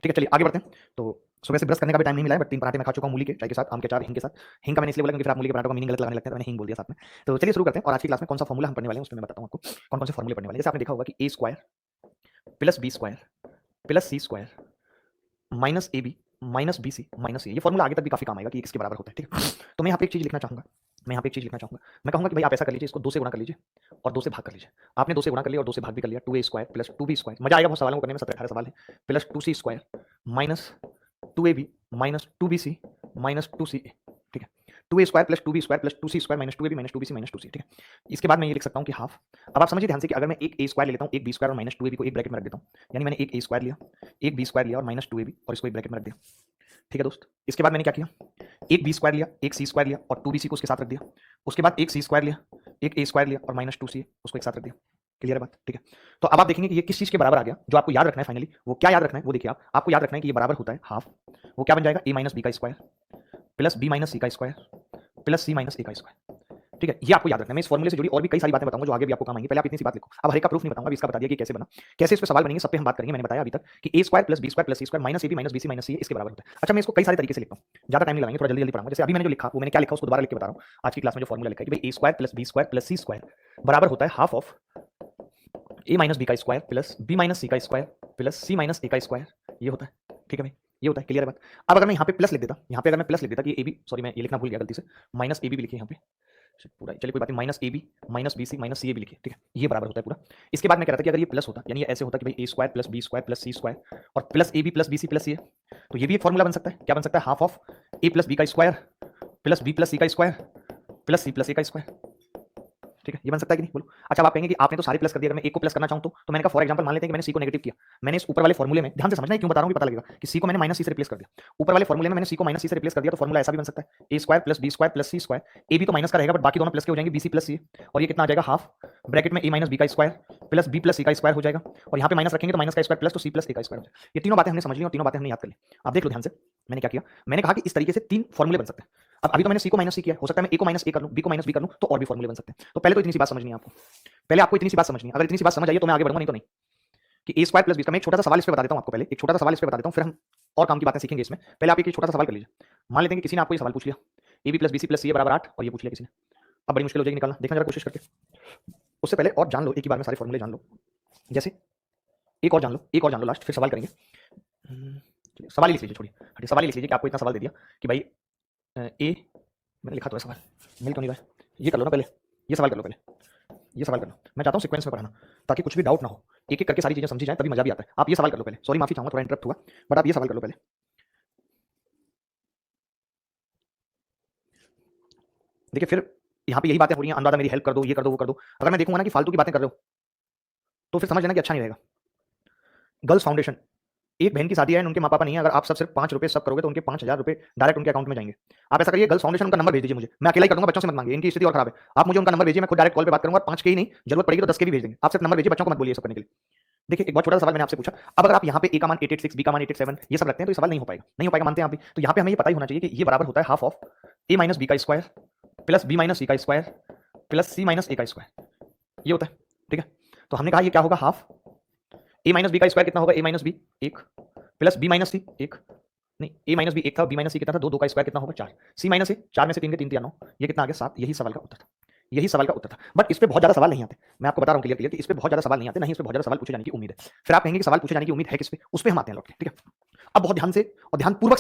ठीक है, चलिए आगे बढ़ते हैं। तो सुबह से ब्रश करने का भी टाइम नहीं मिला है, बट 3 पराठे मैं खा चुका हूँ मूली के, चाय के साथ, आम के अचार, हिंग के साथ। हिंग का मैंने इसलिए बोला क्योंकि फिर आप मूली के पराठों का मीनिंग गलत लगाने लगते हैं, तो मैंने हिंग बोल दिया साथ में। तो चलिए शुरू करते हैं और आज की क्लास में कौन सा फॉर्मूला हम पढ़ने वाले हैं उसमें मैं बताता हूँ आपको कौन कौन से फॉर्मूले पढ़ने वाले हैं। जैसे आपने देखा होगा कि a square plus b square plus c square minus a b minus b c minus c, ये फॉर्मूला आगे तक भी काफी काम आएगा कि किसके बराबर होता है। ठीक है, तो मैं यहाँ पे एक चीज लिखना चाहूंगा, मैं कहूंगा कि भाई आप ऐसा कर लीजिए, इसको 2 से गुणा कर लीजिए और 2 से भाग कर लीजिए। आपने 2 से गुणा कर लिया और 2 से भाग भी कर लिया, 2a square plus 2b square, मजा आएगा बहुत सवालों को करने में, 17-18 सवाल है, plus 2c square minus 2ab minus 2bc minus 2ca। ठीक है, 2a square plus 2b square plus 2c square minus 2ab minus 2bc minus 2c। ठीक है, इसके बाद मैं ये लिख सकता हूँ कि हाफ। अब आप समझिए ध्यान से कि अगर मैं एक a स्क्वायर ले लेता हूँ, एक b स्क्वायर और माइनस 2ab को एक ब्रैकेट में रख देता हूँ, यानी मैंने एक a स्क्वायर लिया, एक b स्क्वायर लिया और माइनस 2ab और इसको एक ब्रैकेट में रख दिया। ठीक है दोस्त, इसके बाद मैंने क्या किया, एक बी स्क्वायर लिया, एक सी स्क्वायर लिया और 2bc को उसके साथ रख दिया। उसके बाद एक सी स्क्वायर लिया, एक ए स्क्वायर लिया और माइनस 2c उसको एक साथ रख दिया। क्लियर है बात? ठीक है, तो अब आप देखेंगे कि ये किस चीज के बराबर आ गया। जो आपको याद रखना है फाइनली, वो क्या याद रखना है वो देखिए, आपको याद रखना है कि ये बराबर होता है हाफ। वो क्या बन जाएगा, ए माइनस बी का स्क्वायर प्लस बी माइनस सी का स्क्वायर प्लस सी माइनस ए का स्क्वायर। ठीक है, ये आपको याद रखना है। मैं इस फॉर्मूले से जुड़ी और भी कई सारी बातें बताऊंगा जो आगे भी आपको काम आएंगी। पहले आप इतनी सी बात लिखो, अब हर एक का प्रूफ नहीं बताऊंगा, अभी इसका बता दिया कि कैसे बना, कैसे इस पे सवाल बनेंगे, सब पे हम बात करेंगे। मैंने बताया अभी तक कि a square plus b square plus c square minus a b minus b c minus c इसके बराबर होता है। अच्छा, मैं इसको कई सारे तरीके से लिखता हूँ, ज्यादा टाइम नहीं लगाएंगे, थोड़ा जल्दी जल्दी पढ़ाऊंगा। जैसे अभी मैंने जो लिखा वो मैंने क्या लिखा उसको दोबारा लिख के बता रहा हूँ। आज की क्लास में जो फॉर्मूला लिखा है कि भाई a square plus b square plus c square बराबर होता है half of A minus B का स्क्वायर प्लस बी माइनस सी का स्क्वायर प्लस सी माइनस ए का स्क्वायर, ये होता है। ठीक है भाई, ये होता है। क्लियर है बात? अब अगर मैं यहाँ पे प्लस लिख देता, यहाँ पे अगर मैं प्लस लिख देता कि ए बी, सॉरी मैं ये लिखना भूल गया गलती से, माइनस ए बी भी लिखिए यहाँ पे पूरा, चलिए कोई बात नहीं, minus a b minus b c minus c a भी लिखिए। ठीक है, ये बराबर होता है पूरा। इसके बाद मैं कह रहा था कि अगर ये प्लस होता, यानी ये ऐसे होता कि भाई a square plus b square plus c square और plus a b plus b c plus c a, तो ये भी एक फॉर्मूला बन सकता है। क्या बन सकता है, half of A plus B का square plus B plus C का square plus C plus A का स्क्वायर। ठीक है, ये बन सकता है कि नहीं, बोलो। अच्छा, अब आप कहेंगे कि आपने तो सारे प्लस कर दिया, अगर मैं एक को प्लस करना चाहूं तो मैंने कहा फॉर एग्जांपल मान लेते हैं कि मैंने सी को नेगेटिव किया, मैंने इस ऊपर वाले फॉर्मूले में, ध्यान से समझना है क्यों बता रहा हूं, पता लगेगा कि सी को मैंने माइनस सी से रिप्लेस कर दिया। ऊपर वाले फॉर्मूले में मैंने सी को माइनस सी से रिप्लेस कर दिया, तो फॉर्मूला ऐसा भी बन सकता है, a square plus b square plus c square, a b तो माइनस का रहेगा बट बाकी दोनों प्लस के हो जाएंगे, बी सी प्लस सी, और ये कितना आ जाएगा, हाफ ब्रैकेट में ए माइनस बी का square plus B plus C का स्क्वायर हो जाएगा, और यहाँ पे माइनस रखेंगे तो माइनस का स्क्वायर प्लस तो सी प्लस ए का स्क्वायर हो जाएगा। ये तीनों बातें हमने समझ ली और तीनों बातें हमने याद कर ली। आप देख लो ध्यान से, मैंने क्या किया, मैंने कहा कि इस तरीके से 3 फॉर्मूले बन सकते हैं। अब अभी तो मैंने सी को माइनस सी किया, हो सकता है मैं ए को माइनस ए कर लूं, बी को माइनस बी कर लूं, तो और भी फॉर्मूले बन सकते हैं। तो पहले तो इतनी सी बात समझनी है आपको, पहले आपको इतनी सी बात समझनी है। अगर इतनी सी बात समझ आई तो मैं आगे बढ़ूंगा, नहीं तो नहीं। कि ए स्क्वायर प्लस बी का मैं एक छोटा सा सवाल इस पे बता देता हूं आपको, पहले एक छोटा सा सवाल इस पे बता देता हूं, फिर हम और काम की बातें सीखेंगे इसमें। पहले आप एक छोटा सा सवाल कर लीजिए। मान लेते हैं कि किसी ने आपको ये सवाल पूछ लिया, a b plus b c plus c बराबर 8, और ये पूछ लिया किसी ने। अब बड़ी मुश्किल हो जाएगी निकालना, देखना जरा कोशिश करके। उससे पहले और जान लो, एक ही बार में सारे फॉर्मूले जान लो। जैसे एक और जान लो, एक और जान लो लास्ट, फिर सवाल करेंगे। सवाल ही लिख लीजिए, छोड़िए हटिए, सवाल ही लिख लीजिए कि आपको इतना सवाल दे दिया कि भाई ए, मैंने लिखा तो है सवाल, मिल तो नहीं रहा है, ये कर लो ना पहले, ये सवाल कर लो पहले, ये सवाल करना। मैं चाहता हूँ सीक्वेंस में पढ़ाना ताकि कुछ भी डाउट ना हो, एक एक करके सारी चीजें समझी जाए, तभी मजा भी आता है। आप ये सवाल कर लो पहले, सॉरी माफी चाहूंगा थोड़ा इंटरप्ट हुआ, बट आप ये सवाल कर लो पहले। देखिए फिर यहाँ पे यही बातें हो रही हैं, अनुराधा मेरी हेल्प कर दो, ये कर दो वो कर दो। अगर मैं देखूंगा ना कि फालतू की बातें कर रहे हो तो फिर समझ लेना कि अच्छा नहीं रहेगा। गर्ल्स फाउंडेशन, एक बहन की शादी है, उनके माँ पापा नहीं है, अगर आप सब सिर्फ 5 रुपए सब करोगे तो उनके 5,000 रुपए डायरेक्ट उनके अकाउंट में जाएंगे। आप ऐसा करिए, गर्ल्स फाउंडेशन उनका नंबर भेज दीजिए मुझे, मैं अकेला ही कर दूंगा, बच्चों से मत मांगिए, इनकी स्थिति और खराब है। आप मुझे उनका नंबर भेजिए, मैं खुद डायरेक्ट कॉल पे बात करूंगा, और 5 के ही नहीं, जरूरत पड़ेगी तो 10 के भी भेज देंगे। आप सिर्फ नंबर भेजिए, बच्चों को मत बोलिए सब करने के लिए। देखिए एक बहुत छोटा सा सवाल मैंने आपसे पूछा, अब अगर आप यहाँ पे ए का मान 886, बी का मान 887 ये सब रखते हैं तो ये सवाल नहीं हो पाएगा, नहीं हो पाएगा, मानते हैं आप भी। तो यहाँ पे हमें ये पता ही होना चाहिए कि ये बराबर होता है half of A minus B का स्क्वायर प्लस बी माइनस सी का स्क्वायर प्लस सी माइनस ए का स्क्वायर, ये होता है। ठीक है, तो हमने कहा ये क्या होगा, हाफ ए माइनस बी का स्क्वायर कितना होगा, a minus b 1 plus B minus c 1, नहीं ए माइनस बी 1 था, बी माइनस सी कितना था 2, 2 का स्क्वायर कितना होगा 4, सी माइनस ए 4 में से 3 के 3 दिया 9, ये कितना आ गया 7। यही सवाल का उत्तर था, यही सवाल का उत्तर था। बट इस पे बहुत ज्यादा सवाल नहीं आते, मैं आपको बता रहा हूं क्लियर कि इस पे बहुत ज्यादा सवाल नहीं आते, नहीं इस पे बहुत ज्यादा सवाल पूछे जाने की उम्मीद है। फिर आप कहेंगे कि सवाल पूछे जाने की उम्मीद है किस पे, उस पे हम आते हैं लौट के। ठीक है, अब बहुत ध्यान से और ध्यानपूर्वक